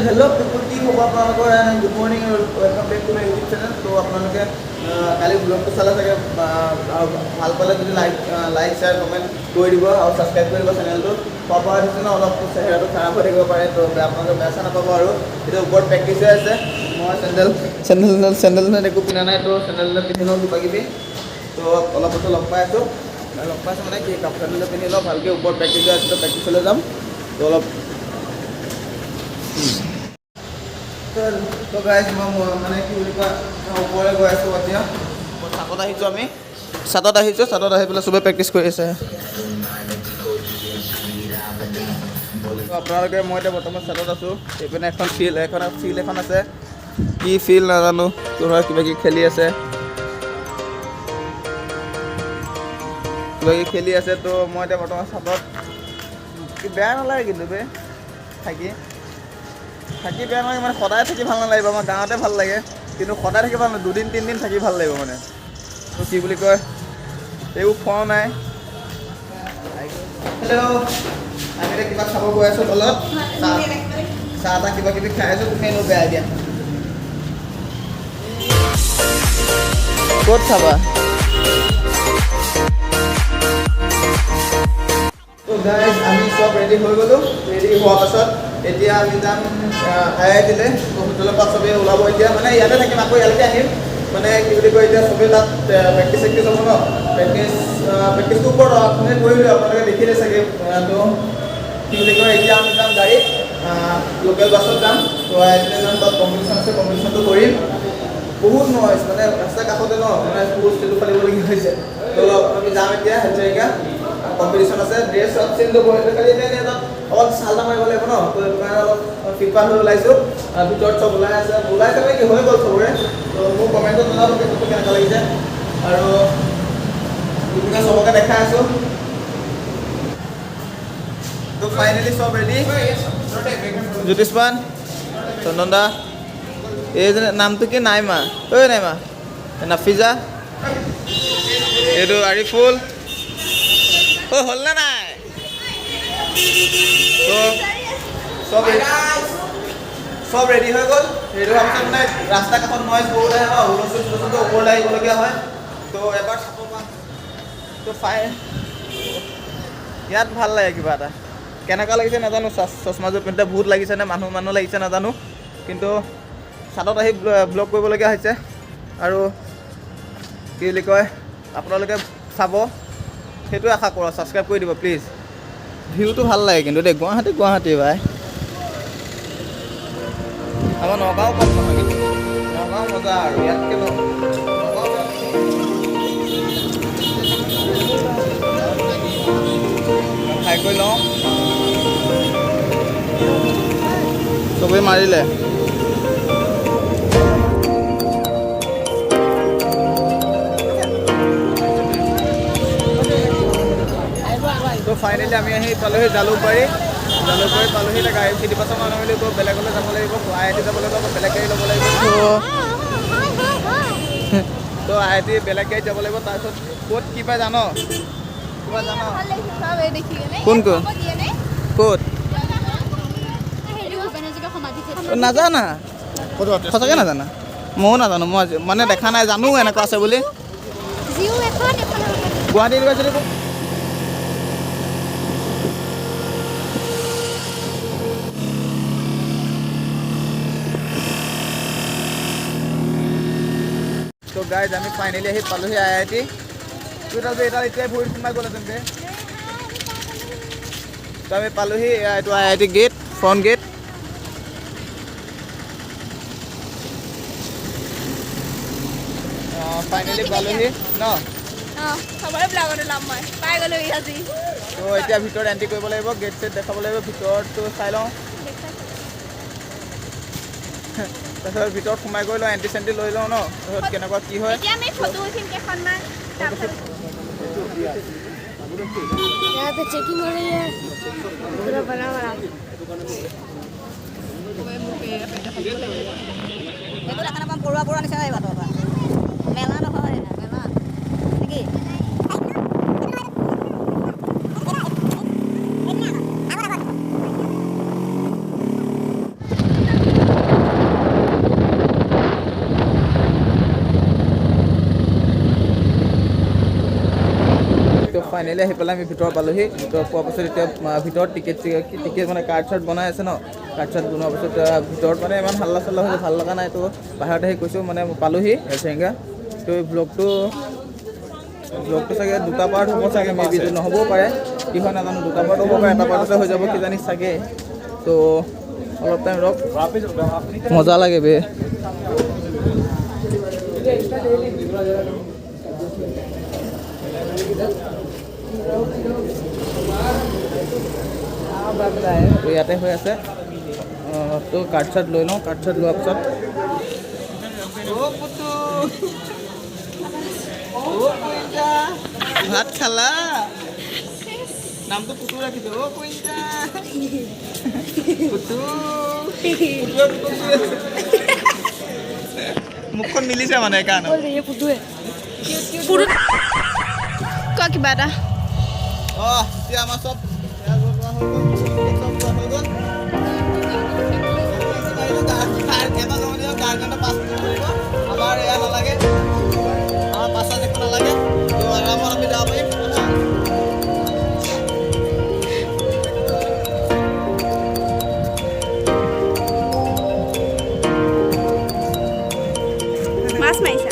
hello people কি খবৰ আপোনালোকৰ গুড মৰ্নিং আৰু welcome back to my YouTube channel তো আপোনালোকে কালি ব্লগটো চালে চাগে ভাল পালে যদি লাইক শ্বেয়াৰ কমেণ্ট কৰি দিব আৰু ছাবস্ক্ৰাইব কৰি দিব চেনেলটো পাপা হৈছে ন অলপ চেহেৰাটো খাৰাপ হৈ থাকিব পাৰে তো আপোনালোকে বেয়া চেয়া নাপাব আৰু এতিয়া ওপৰত প্ৰেক্টিচ হৈ আছে মই চেণ্ডেল একো পিন্ধা নাই তো চেণ্ডেল পিন্ধি লওঁ কিবা কিবি তো অলপ বস্তু লগ পাইছোঁ মানে কি কাপোৰ চেণ্ডেল পিন্ধি লওঁ ভালকৈ ওপৰত প্ৰেক্টিচ হৈ আছে তো প্ৰেক্টিচলৈ যাম তো অলপ তো গাইজ মই মানে কি বুলি কয় ওপৰলৈ গৈ আছোঁ এতিয়া ছাতত আহিছোঁ আমি ছাতত আহি পেলাই চবেই প্ৰেক্টিচ কৰি আছে আপোনালোকে মই এতিয়া বৰ্তমান ছাতত আছোঁ এইপিনে এখন ফিল্ড এখন আছে কি ফিল্ড নাজানো তোৰ কিবা কিবি খেলি আছে তো মই এতিয়া বৰ্তমান ছাতত বেয়া নালাগে কিন্তু থাকি বেয়া নালাগে মানে সদায় থাকি ভাল নালাগিব আমাৰ গাঁৱতে ভাল লাগে কিন্তু সদায় থাকি ভাল নহয় 2-3 দিন থাকি ভাল লাগিব মানে তো কি বুলি কয় এইবোৰ খোৱাও নাই হেল্ল' আমি এতিয়া কিবা খাব গৈ আছোঁ তলত চাহ কিবা কিবি খাই আছোঁ তুমি এনেও বেয়া দিয়া ক'ত খাবা তো গাইজ আমি চব ৰেডি হৈ গ'লোঁ ৰেডি হোৱাৰ পাছত এতিয়া আমি যাম IIT-লে হোটেলৰ পৰা চবেই ওলাব এতিয়া মানে ইয়াতে থাকিম আকৌ ইয়ালৈকে আহিম মানে কি বুলি কয় এতিয়া চবেই তাত প্ৰেক্টিচ হ'ব ন প্ৰেক্টিচটোৰ ওপৰত আপুনি কৰিলোঁ আপোনালোকে দেখিলে চাগে তো কি বুলি কয় এতিয়া আমি যাম গাড়ীত লোকেল বাছত যাম তো IIT-লে যাম তাত কম্পিটিশ্যন আছে কম্পিটিশ্যনটো কৰিম বহুত নইজ মানে ৰাস্তাৰ কাষতে ন মানে বহুত ষ্টেজটো ফালিবলগীয়া হৈছে তো আমি যাম এতিয়া হেলচাৰিকা কম্পিটিশ্যন আছে ড্ৰেছ চব চেঞ্জ হ'ব খালি এতিয়া তাত অলপ চালনা মাৰিব লাগিব ন তো সেইটো কাৰণে অলপ ফিটফাট হৈ ওলাইছোঁ ভিতৰত চব ওলাইছে মানে কি হৈ গ'ল চবৰে তো মোৰ কমেণ্টত জনাব সেইটো কেনেকুৱা লাগিছে আৰু গতিকে চবকে দেখাই আছোঁ তো ফাইনেলি চব ৰেডি জ্যোতিষমান চন্দন দা এইজনে নামটো কি নাইমা নাইমা নাফিজা এইটো আৰিফুল হ'ল নে নাই তো চব ৰেডি হৈ গ'ল ৰেডি হোৱাৰ পিছত মানে ৰাস্তা কাষত নইজ বহুত আহে ন হুলস্থুলটো ওপৰলৈ আহিবলগীয়া হয় তো এবাৰ চাব পাম তো ইয়াত ভাল লাগে কিবা এটা কেনেকুৱা লাগিছে নাজানো চশমাযোৰ পিন্ধোতে বহুত লাগিছে নে মানুহ লাগিছে নাজানো কিন্তু ছাদত আহি ব্লগ কৰিবলগীয়া হৈছে আৰু কি বুলি কয় আপোনালোকে চাব সেইটোৱে আশা কৰোঁ ছাবস্ক্ৰাইব কৰি দিব প্লিজ ভিউটো ভাল লাগে কিন্তু দেই গুৱাহাটী ভাই আমাৰ নগাঁও কম নহয় কিন্তু নগাঁও মজা আৰু ইয়াতকৈ খাই কৰি লওঁ চবেই মাৰিলে তো ফাইনেলি আমি আহি পালোহি জালুকবাৰী পালোহি এতিয়া গাড়ী চিটি পাছৰ মানুহ লাগিব বেলেগলৈ যাব লাগিব IIT যাব লাগিব আকৌ বেলেগ গাড়ী ল'ব লাগিব তো IIT বেলেগ গাড়ীত যাব লাগিব তাৰপিছত ক'ত কি পাই জানো কোন ক'ত নাজানা সঁচাকৈ নাজানা ময়ো নাজানো মই মানে দেখা নাই জানো এনেকুৱা আছে বুলি গুৱাহাটী ইউনিভাৰ্চিটি তো গাইজ আমি ফাইনেলি আহি পালোহি IIT এতিয়াই ভৰিত সোমাই গ'ল তেন্তে তো আমি পালোহি এইটো IIT gate front gate finally পালোহি ন তো এতিয়া ভিতৰত এণ্ট্ৰি কৰিব লাগিব গেট চেট দেখাব লাগিব ভিতৰতটো চাই লওঁ তাৰপিছত ভিতৰত সোমাই গৈ লওঁ এণ্ট্ৰি চেণ্ট্ৰি লৈ লওঁ ন তাৰপিছত কেনেকুৱা কি হয় चेकिंग हो रही है पूरा बना পৰুৱা নিচিনা আহিবা মেলা নহয় মেলা নেকি ফাইনেলি আহি পেলাই আমি ভিতৰত পালোহি ভিতৰত পোৱাৰ পাছত এতিয়া ভিতৰত টিকেট মানে কাৰ্ড চাৰ্ট বনাই আছে ন কাৰ্ড চাৰ্ট বনোৱাৰ পাছত ভিতৰত মানে ইমান হাল্লা চাল্লা হৈছে ভাল লগা নাই তো বাহিৰত আহি কৈছোঁ মানে পালোহি এলচেঙ্গা তো এই ব্লগটো চাগে 2টা পাৰ্ট হ'ব চাগে মেবি নহ'বও পাৰে কি হয় নাজানো 2টা পাৰ্ট হ'ব পাৰে এটা পাৰ্টতে হৈ যাব কিজানি চাগে তো অলপ টাইম ৰখ মজা লাগে বে ইয়াতে হৈ আছে তো কাৰ্ড চাৰ্ট লৈ লওঁ কাৰ্ড চাৰ্ট লোৱাৰ পিছত ভাত খালা নামটো পুতু ৰাখিছো পুতু মুখখন মিলিছে মানে কাৰণে কিবা এটা এতিয়া আমাৰ চব আমাৰ এয়া নালাগে আমাৰ পাঁচটা দেখোন নালাগে তো আৰামত আমি যাব পাৰিম মাছ মাৰিছা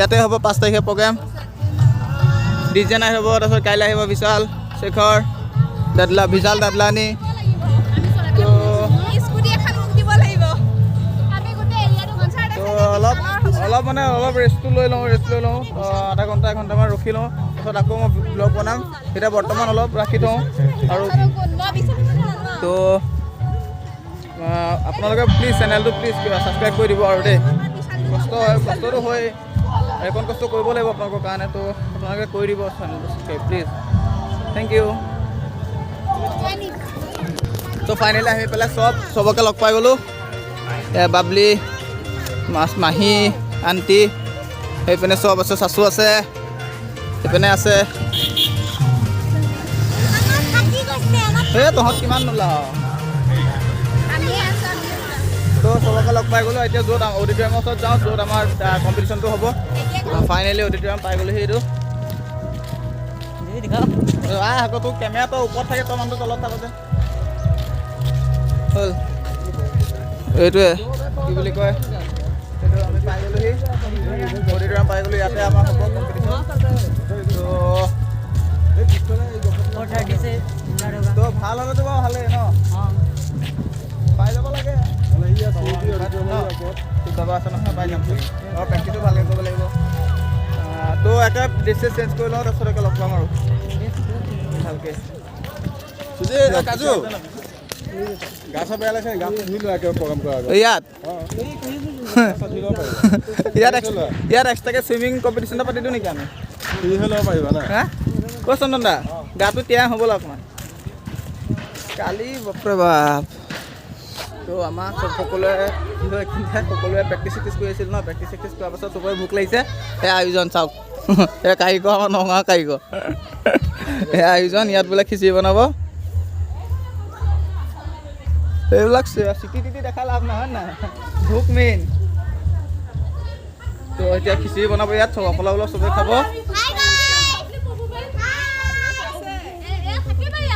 ইয়াতে হ'ব 5 তাৰিখে প্ৰগ্ৰাম ডিজে নাই হ'ব তাৰপিছত কাইলৈ আহিব বিশাল শেখৰ বিশাল দাদলানি তো অলপ মানে অলপ ৰেষ্টটো লৈ লওঁ আধা ঘণ্টা এঘণ্টামান ৰখি লওঁ তাৰপিছত আকৌ মই ব্লগ বনাম এতিয়া বৰ্তমান অলপ ৰাখি থওঁ আৰু তো আপোনালোকে প্লিজ চেনেলটো প্লিজ ছাবস্ক্ৰাইব কৰি দিব আৰু দেই কষ্টটো হয় এখন কষ্ট কৰিব লাগিব আপোনালোকৰ কাৰণে তো আপোনালোকে কৰি দিব চেনেলটো প্লিজ থেংক ইউ তো ফাইনেলি আহি পেলাই চবকে লগ পাই গ'লোঁ বাবলি মাহী আণ্টি সেইপিনে চব আছে চাচু আছে সেইপিনে আছে এই তহঁত কিমান নোলাও তো চবকে লগ পাই গ'লোঁ এতিয়া য'ত অডিটৰিয়ামৰ ওচৰত যাওঁ য'ত আমাৰ কম্পিটিশ্যনটো হ'ব ফাইনেলি অডিটৰিয়াম পাই গ'লোঁ সেইটো আকৌ তোৰ কেমেৰাটো ওপৰত থাকে তই মানুহটো তলত থাকোঁ যে হ'ল এইটোৱে কি বুলি কয় সেইটো আমি পাই গ'লোহি অডিটৰিয়াম পাই গ'লোঁ ইয়াতে আমাৰ হ'ব কম্পিটিশ্যন তো ভাল হ'লেতো বাৰু ভালেই ন পাই যাব লাগে শিকাব আছে নহয় পাই যাম আৰু প্ৰেক্টিছো ভালকৈ কৰিব লাগিব তো একে ড্ৰেছ চেঞ্জ কৰি লওঁ তাৰপিছত একে লগ পাম আৰু ভালকৈ কাজু গা চা বেয়া লাগিছে গাটো ধুই লোৱা একেবাৰে প্ৰগ্ৰাম কৰা ইয়াত এক্সট্ৰাকৈ চুইমিং কম্পিটিশ্যন এটা পাতি দিওঁ নেকি আমি ফ্ৰী হৈ ল'ব পাৰিবা না হা ক' চন্দন দা গাটো তিয়াই হ'বলা অকণমান কালি বাপৰে বাপ তো আমাক সকলোৱে প্ৰেক্টিচ কৰি আছিল ন প্ৰেক্টিচ কৰাৰ পাছত চবৰে ভোক লাগিছে এই আয়োজন চাওক এই কাৰিকৰ আমাৰ নগাঁৱৰ কাৰিকৰ এই আয়োজন ইয়াত বোলে খিচিৰি বনাব এইবিলাক চিটি টিটি দেখা লাভ নহয় নাই ভোক মেইন তো এতিয়া খিচিৰি বনাব ইয়াত সকলো অলপ চবেই খাব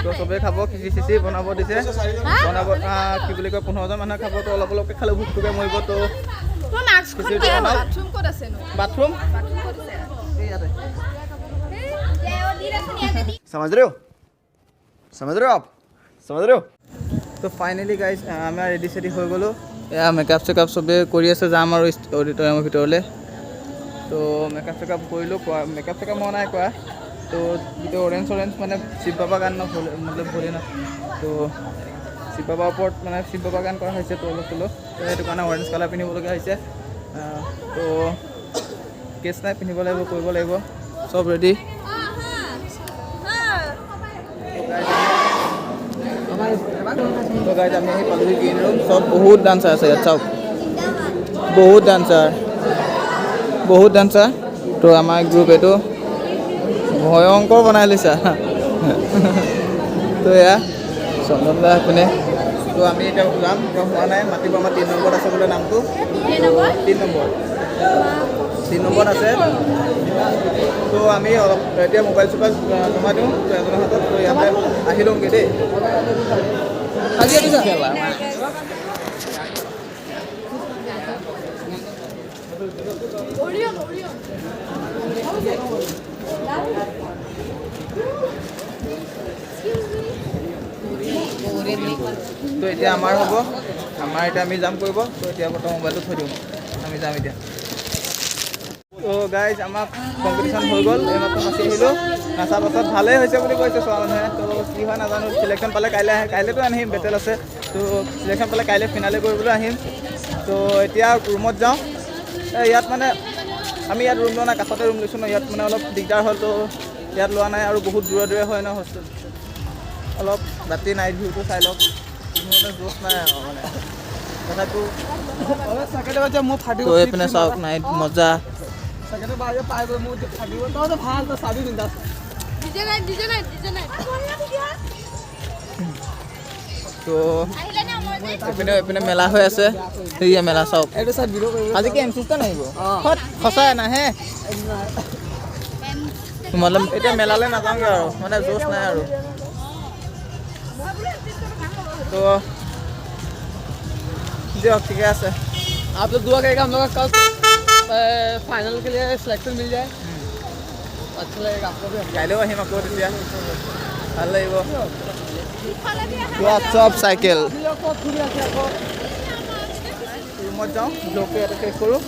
তো চবেই খাব খিচিৰি বনাব দিছে বনাব কি বুলি কয় 15জন মানুহে খাব তো অলপ অলপকৈ খালে ভোকটোকে মৰিব তো বাথৰুম समझ रहे हो आप समझ रहे हो তো ফাইনেলি গাইজ আমাৰ ৰেডি চেডি হৈ গ'লোঁ এয়া মেকআপ চেকআপ চবেই কৰি আছে যাম আৰু অডিটৰিয়ামৰ ভিতৰলৈ তো মেকআপ চেকআপ কৰিলোঁ মেকআপ চেকআপ মই নাই কৰা তো যিটো অৰেঞ্জ মানে শিৱ বাবা গান মতলব ভৰি ন তো শিৱ বাবাৰ ওপৰত মানে শিৱ বাবা গান কৰা হৈছে তো অলপ তো সেইটো কাৰণে অৰেঞ্জ কালাৰ পিন্ধিবলগীয়া হৈছে তো কেছ নাই পিন্ধিব লাগিব কৰিব লাগিব চব ৰেডি তো গাইজ আমি আহি পালোহি গ্ৰীণ ৰুম চব বহুত ডান্সাৰ আছে ইয়াত চাওক বহুত ডান্সাৰ তো আমাৰ গ্ৰুপ এইটো ভয়ংকৰ বনাই লৈছা তো এয়া চন্দন দা এইপিনে তো আমি এতিয়া যাম হোৱা নাই মাতিব আমাৰ 3 নম্বৰত আছে বোলে নামটো 3 নম্বৰত আছে তো আমি অলপ এতিয়া মোবাইল চোবাইল নমাই দিওঁ তো এজনৰ হাতত তো ইয়াতে আহি লওঁগৈ দেই তো এতিয়া আমাৰ হ'ব আমাৰ এতিয়া আমি যাম কৰিব তো এতিয়া বৰ্তমান মোবাইলটো থৈ দিওঁ আমি যাম এতিয়া তো গাইজ আমাক কম্পিটিশ্যন হৈ গ'ল এইমাত্ৰ নাচি আহিলোঁ নাচাৰ পাছত ভালেই হৈছে বুলি কৈছে চোৱা মানুহে তো কি হয় নাজানো চিলেকশ্যন পালে কাইলৈতো আহিম বেটেল আছে তো চিলেকশ্যন পালে কাইলৈ ফিনালে কৰিবলৈ আহিম তো এতিয়া ৰুমত যাওঁ ইয়াত মানে আমি ইয়াত ৰুম লোৱা নাই কাষতে ৰুম লৈছোঁ ন ইয়াত মানে অলপ দিগদাৰ হ'ল তো ইয়াত লোৱা নাই আৰু বহুত দূৰে হয় ন হোষ্টেল অলপ ৰাতি নাইট ভিউটো চাই লওক মানে জোচ নাই আৰু মানে তথাপিও এইপিনে চাওক নাইট মজা তো এইপিনে মেলা হৈ আছে সেয়া মেলা চাওক আজি কি এমচিষ্টা নাহিব সঁচাই নাহে মতলব এতিয়া মেলালৈ নাযাওঁগৈ আৰু মানে জোচ নাই আৰু तो जो ठीक है सर आप लोग दुआ करेगा हम लोग का कब फाइनल के लिए सिलेक्शन मिल जाए अच्छा लगेगा आपको भी काले वही मको दिया ভাল লাগিব WhatsApp সাইকেল ৰুমত যাওঁ ব্লগটো ইয়াতে শেষ কৰোঁ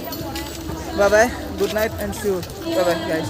bye bye good night and see you bye bye guys